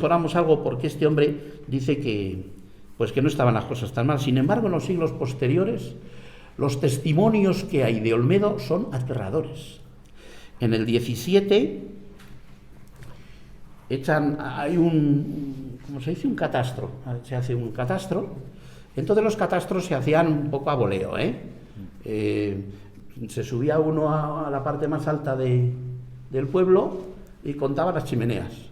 mejoramos algo porque este hombre dice que, pues que no estaban las cosas tan mal. Sin embargo, en los siglos posteriores, los testimonios que hay de Olmedo son aterradores. En el 17 hay ¿cómo se dice? Un catastro. Se hace un catastro. Entonces los catastros se hacían un poco a voleo, se subía uno a la parte más alta del pueblo y contaba las chimeneas.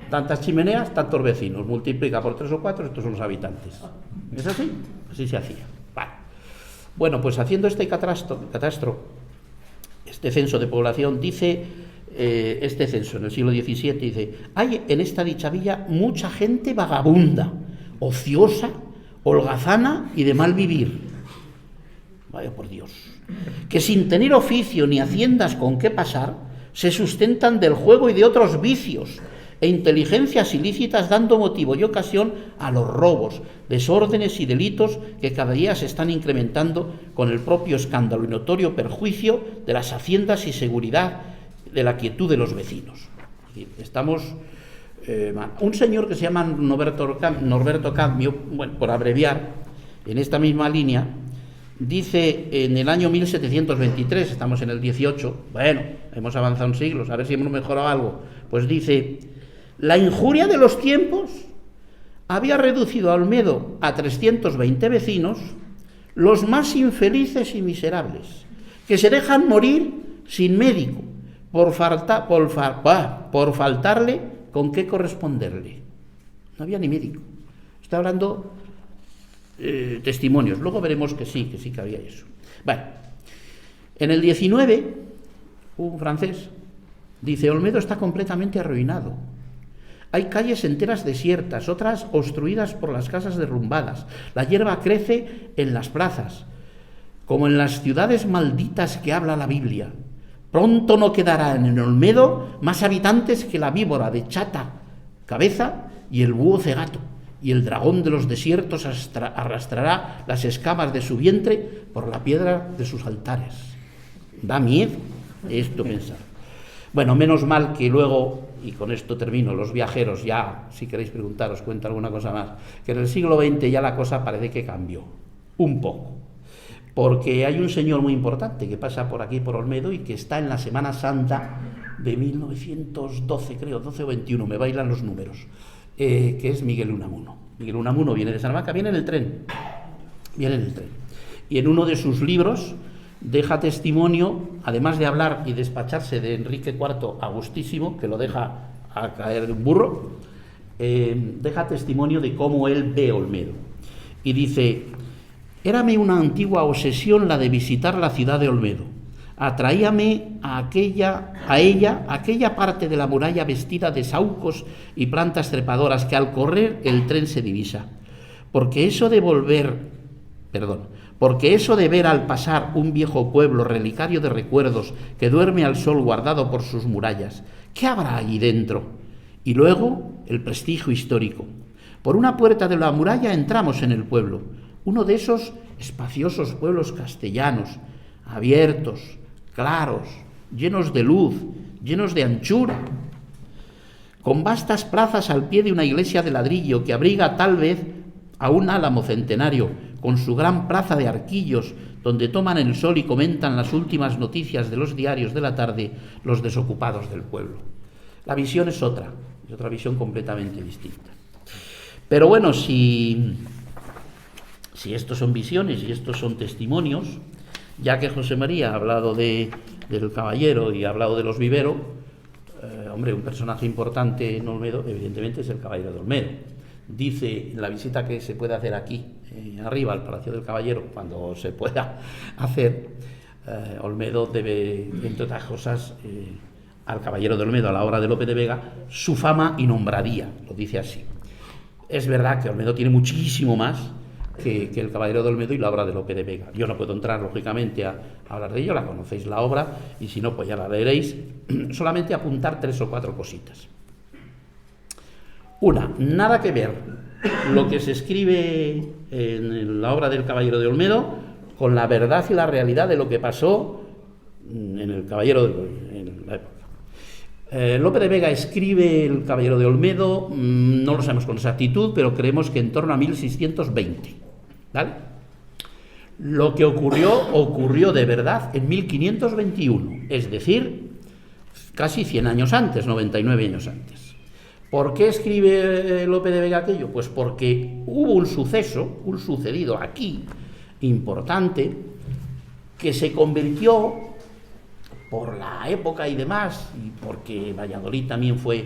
Tantas chimeneas, tantos vecinos, multiplica por 3 o 4, estos son los habitantes. ¿Es así? Así se hacía. Vale. Bueno, pues haciendo este catastro, este censo de población, dice, este censo en el siglo XVII, dice: hay en esta dicha villa mucha gente vagabunda, ociosa, holgazana y de mal vivir. Vaya por Dios. Que sin tener oficio ni haciendas con qué pasar, se sustentan del juego y de otros vicios e inteligencias ilícitas, dando motivo y ocasión a los robos, desórdenes y delitos que cada día se están incrementando con el propio escándalo y notorio perjuicio de las haciendas y seguridad de la quietud de los vecinos. Estamos un señor que se llama Norberto Cadmio, bueno, por abreviar, en esta misma línea, dice en el año 1723, estamos en el 18, bueno, hemos avanzado en siglos, a ver si hemos mejorado algo, pues dice: la injuria de los tiempos había reducido a Olmedo a 320 vecinos, los más infelices y miserables, que se dejan morir sin médico, por faltarle con qué corresponderle. No había ni médico. Está hablando testimonios. Luego veremos que sí que había eso. Bueno, en el 19, un francés dice: Olmedo está completamente arruinado. Hay calles enteras desiertas, otras obstruidas por las casas derrumbadas. La hierba crece en las plazas, como en las ciudades malditas que habla la Biblia. Pronto no quedarán en Olmedo más habitantes que la víbora de chata cabeza y el búho cegato, y el dragón de los desiertos arrastrará las escamas de su vientre por la piedra de sus altares. Da miedo esto pensar. Bueno, menos mal que luego, y con esto termino, los viajeros ya, si queréis preguntar, os cuento alguna cosa más, que en el siglo XX ya la cosa parece que cambió, un poco. Porque hay un señor muy importante que pasa por aquí, por Olmedo, y que está en la Semana Santa de 1912, creo, 12 o 21, me bailan los números, que es Miguel Unamuno. Miguel Unamuno viene de Salamanca, viene en el tren. Y en uno de sus libros deja testimonio, además de hablar y despacharse de Enrique IV a gustísimo, que lo deja a caer de un burro, deja testimonio de cómo él ve Olmedo. Y dice: érame una antigua obsesión la de visitar la ciudad de Olmedo. Atraíame a ella aquella parte de la muralla vestida de saúcos y plantas trepadoras que al correr el tren se divisa. Porque eso de ver al pasar un viejo pueblo relicario de recuerdos que duerme al sol guardado por sus murallas, ¿qué habrá allí dentro? Y luego el prestigio histórico. Por una puerta de la muralla entramos en el pueblo, uno de esos espaciosos pueblos castellanos, abiertos, claros, llenos de luz, llenos de anchura, con vastas plazas al pie de una iglesia de ladrillo que abriga tal vez a un álamo centenario, con su gran plaza de arquillos, donde toman el sol y comentan las últimas noticias de los diarios de la tarde los desocupados del pueblo. La visión es otra visión completamente distinta. Pero bueno, si estos son visiones y estos son testimonios, ya que José María ha hablado del caballero y ha hablado de los viveros, un personaje importante en Olmedo, evidentemente, es el caballero de Olmedo. Dice en la visita que se puede hacer aquí, arriba, al Palacio del Caballero, cuando se pueda hacer, Olmedo debe, entre otras cosas, al caballero de Olmedo, a la obra de Lope de Vega, su fama y nombradía, lo dice así. Es verdad que Olmedo tiene muchísimo más que el caballero de Olmedo y la obra de Lope de Vega. Yo no puedo entrar, lógicamente, a hablar de ello, la conocéis la obra, y si no, pues ya la leeréis. Solamente apuntar 3 o 4 cositas. Una, nada que ver lo que se escribe en la obra del caballero de Olmedo con la verdad y la realidad de lo que pasó en el caballero en la época. Lope de Vega escribe El Caballero de Olmedo, no lo sabemos con exactitud, pero creemos que en torno a 1620, ¿vale? Lo que ocurrió de verdad en 1521, es decir, casi 100 años antes, 99 años antes. ¿Por qué escribe Lope de Vega aquello? Pues porque hubo un sucedido aquí, importante, que se convirtió, por la época y demás, y porque Valladolid también fue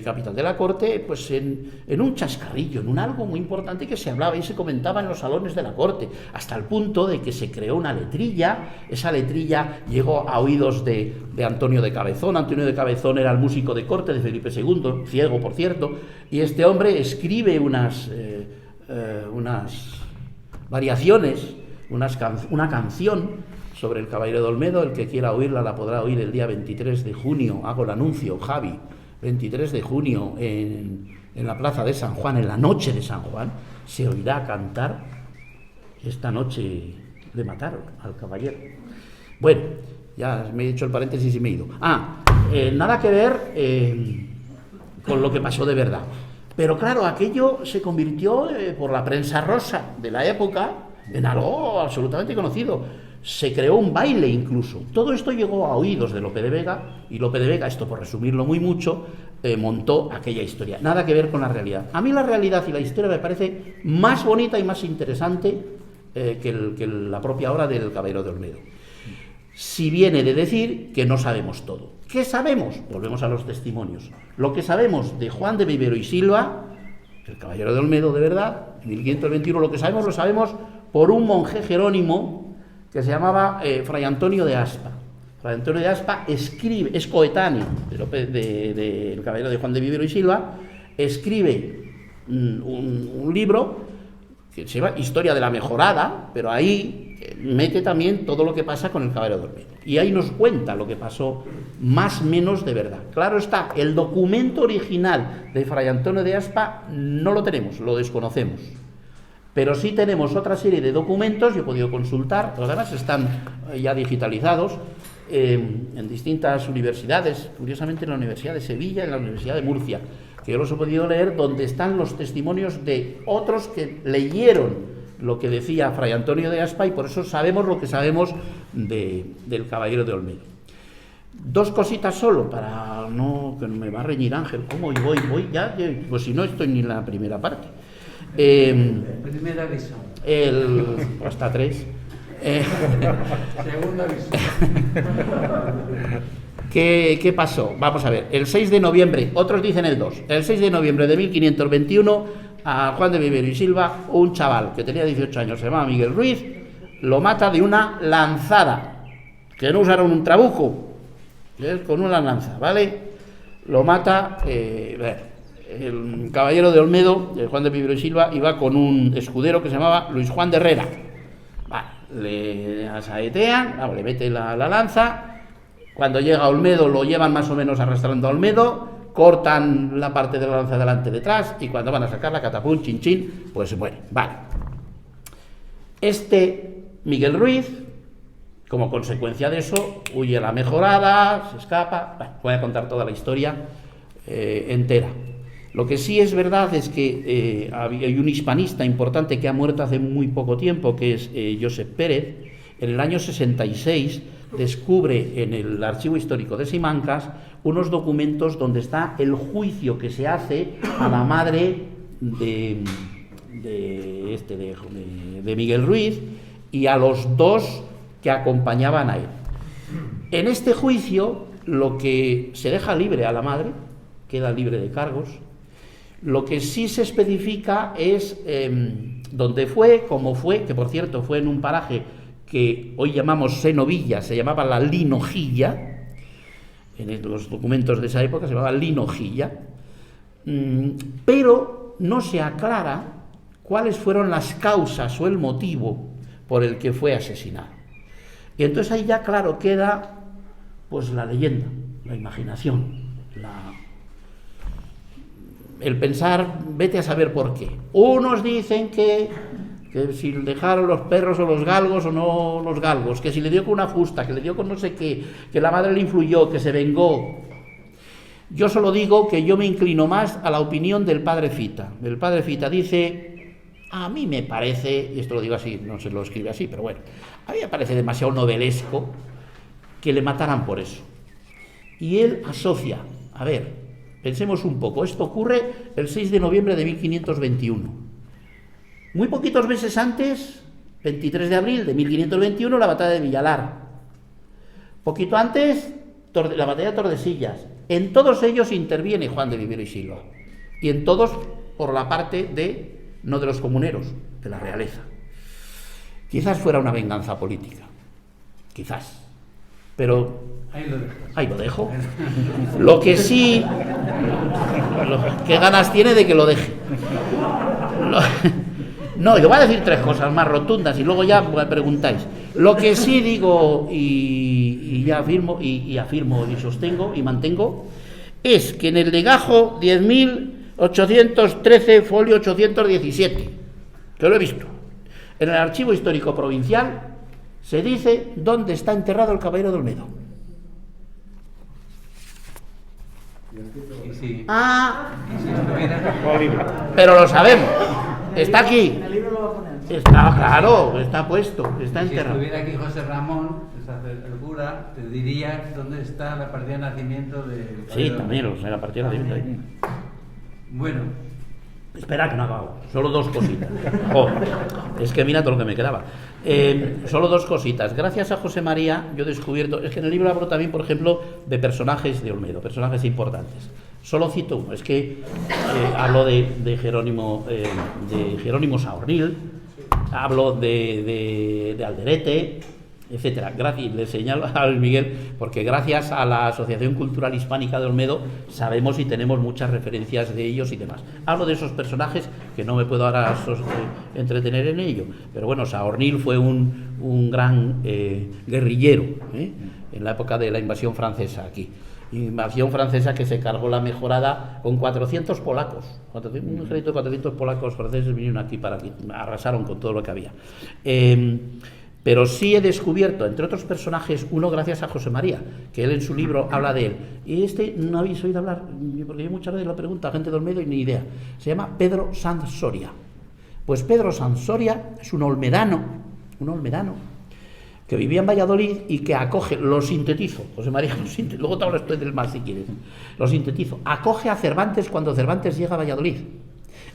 capital de la corte, pues en un chascarrillo, en un algo muy importante que se hablaba y se comentaba en los salones de la corte, hasta el punto de que se creó una letrilla. Esa letrilla llegó a oídos de Antonio de Cabezón. Antonio de Cabezón era el músico de corte de Felipe II, ciego por cierto, y este hombre escribe unas variaciones, una canción sobre el Caballero de Olmedo. El que quiera oírla la podrá oír el día 23 de junio, hago el anuncio, Javi, 23 de junio en la plaza de San Juan, en la noche de San Juan, se oirá cantar Esta noche le mataron al caballero. Bueno, ya me he hecho el paréntesis y me he ido. Nada que ver con lo que pasó de verdad. Pero claro, aquello se convirtió por la prensa rosa de la época en algo absolutamente conocido. Se creó un baile incluso. Todo esto llegó a oídos de Lope de Vega, y Lope de Vega, esto por resumirlo muy mucho, montó aquella historia. Nada que ver con la realidad. A mí la realidad y la historia me parece más bonita y más interesante que la propia obra del Caballero de Olmedo. Si viene de decir que no sabemos todo. ¿Qué sabemos? Volvemos a los testimonios. Lo que sabemos de Juan de Vivero y Silva, el Caballero de Olmedo de verdad, en 1521, lo sabemos por un monje jerónimo que se llamaba Fray Antonio de Aspa. Fray Antonio de Aspa escribe, es coetáneo del Caballero de Juan de Vivero y Silva, escribe un libro que se llama Historia de la Mejorada, pero ahí mete también todo lo que pasa con el Caballero de Olmedo. Y ahí nos cuenta lo que pasó más o menos de verdad. Claro está, el documento original de Fray Antonio de Aspa no lo tenemos, lo desconocemos. Pero sí tenemos otra serie de documentos, yo he podido consultar, los demás están ya digitalizados en distintas universidades, curiosamente en la Universidad de Sevilla y en la Universidad de Murcia, que yo los he podido leer, donde están los testimonios de otros que leyeron lo que decía Fray Antonio de Aspa, y por eso sabemos lo que sabemos del Caballero de Olmedo. Dos cositas solo, para no, que no me va a reñir Ángel, ¿cómo voy ya? Pues si no estoy ni en la primera parte. Primera visión. Hasta 3. Segunda visión. ¿Qué pasó? Vamos a ver. El 6 de noviembre, otros dicen el 2. El 6 de noviembre de 1521, a Juan de Vivero y Silva, un chaval que tenía 18 años, se llamaba Miguel Ruiz, lo mata de una lanzada. Que no usaron un trabuco, que es con una lanza, ¿vale? Lo mata. El Caballero de Olmedo, Juan de Vivero y Silva, iba con un escudero que se llamaba Luis Juan de Herrera. Le asaetean, le mete la lanza. Cuando llega a Olmedo lo llevan más o menos arrastrando a Olmedo, cortan la parte de la lanza delante y detrás, y cuando van a sacar la catapum, chin chin, pues se muere. Vale. Miguel Ruiz, como consecuencia de eso, huye a la Mejorada, se escapa. Voy a contar toda la historia entera. Lo que sí es verdad es que hay un hispanista importante que ha muerto hace muy poco tiempo, que es Josep Pérez. En el año 66 descubre en el Archivo Histórico de Simancas unos documentos donde está el juicio que se hace a la madre de Miguel Ruiz y a los dos que acompañaban a él. En este juicio, lo que se deja libre a la madre, queda libre de cargos. Lo que sí se especifica es dónde fue, cómo fue, que por cierto fue en un paraje que hoy llamamos Senovilla, se llamaba la Linojilla, en los documentos de esa época se llamaba Linojilla, pero no se aclara cuáles fueron las causas o el motivo por el que fue asesinado. Y entonces ahí ya claro queda pues la leyenda, la imaginación, el pensar, vete a saber por qué. Unos dicen que si dejaron los perros o los galgos o no los galgos, que si le dio con una fusta, que le dio con no sé qué, que la madre le influyó, que se vengó. Yo solo digo que yo me inclino más a la opinión del padre Fita. El padre Fita dice, a mí me parece, y esto lo digo así, no se lo escribe así, pero bueno, a mí me parece demasiado novelesco que le mataran por eso. Y él asocia, a ver, pensemos un poco, esto ocurre el 6 de noviembre de 1521. Muy poquitos meses antes, 23 de abril de 1521, la batalla de Villalar. Poquito antes, la batalla de Tordesillas. En todos ellos interviene Juan de Vivero y Silva. Y en todos por la parte de, no de los comuneros, de la realeza. Quizás fuera una venganza política. Quizás. Pero ahí lo dejo. Lo que sí... ¿Qué ganas tiene de que lo deje? No, yo voy a decir tres cosas más rotundas y luego ya me preguntáis. Lo que sí digo y ya afirmo y sostengo y mantengo es que en el legajo 10.813, folio 817, que lo he visto, en el Archivo Histórico Provincial se dice dónde está enterrado el caballero de Olmedo. Pero lo sabemos. Está aquí. Está, claro, está puesto, está enterrado. Si estuviera aquí José Ramón, el cura, te diría dónde está la partida de nacimiento de... Sí, también lo sé, la partida de nacimiento ahí. Bueno. Espera que no acabo. Solo dos cositas. Oh, es que mira todo lo que me quedaba. Solo dos cositas. Gracias a José María yo he descubierto... Es que en el libro hablo también, por ejemplo, de personajes de Olmedo, personajes importantes. Solo cito uno. Es que hablo de Jerónimo Saornil, hablo de Alderete, etcétera. Gracias, le señalo a Luis Miguel, porque gracias a la Asociación Cultural Hispánica de Olmedo sabemos y tenemos muchas referencias de ellos y demás. Hablo de esos personajes que no me puedo ahora entretener en ello, pero bueno, Saornil fue un gran guerrillero en la época de la invasión francesa aquí. Invasión francesa que se cargó la mejorada con 400 polacos. Un ejército de 400 polacos franceses vinieron aquí arrasaron con todo lo que había. Pero sí he descubierto, entre otros personajes, uno gracias a José María, que él en su libro habla de él. Y no habéis oído hablar, porque yo muchas veces lo pregunto a gente de Olmedo y ni idea. Se llama Pedro Sanz Soria. Pues Pedro Sanz Soria es un olmedano, que vivía en Valladolid y que acoge, lo sintetizo, José María, luego te hablo esto del más si quieres, lo sintetizo, acoge a Cervantes cuando Cervantes llega a Valladolid.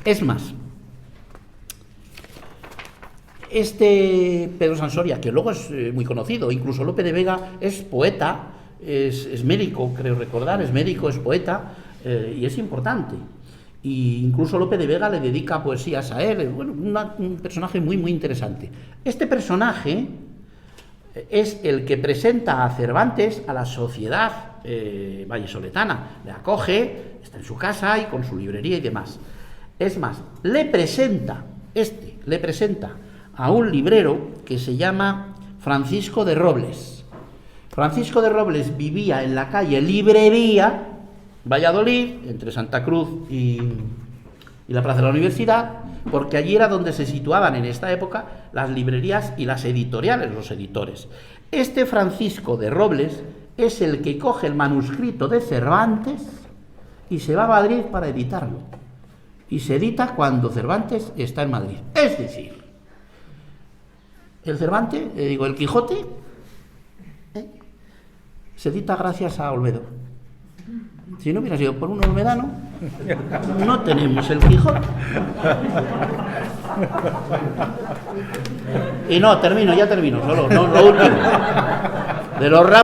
Es más, este Pedro Sanz Soria, que luego es muy conocido, incluso Lope de Vega es poeta, es médico, creo recordar, es médico, es poeta, y es importante. Y incluso Lope de Vega le dedica poesías a él, bueno, un personaje muy, muy interesante. Este personaje es el que presenta a Cervantes a la sociedad vallesoletana, le acoge, está en su casa y con su librería y demás. Es más, le presenta a un librero que se llama Francisco de Robles. Francisco de Robles vivía en la calle Librería, Valladolid, entre Santa Cruz y la Plaza de la Universidad, porque allí era donde se situaban en esta época las librerías y las editoriales, los editores. Este Francisco de Robles es el que coge el manuscrito de Cervantes y se va a Madrid para editarlo. Y se edita cuando Cervantes está en Madrid. Es decir, el Quijote, se edita gracias a Olmedo. Si no hubiera sido por un olmedano, no tenemos el Quijote. Y no, ya termino, solo, no, lo último. De los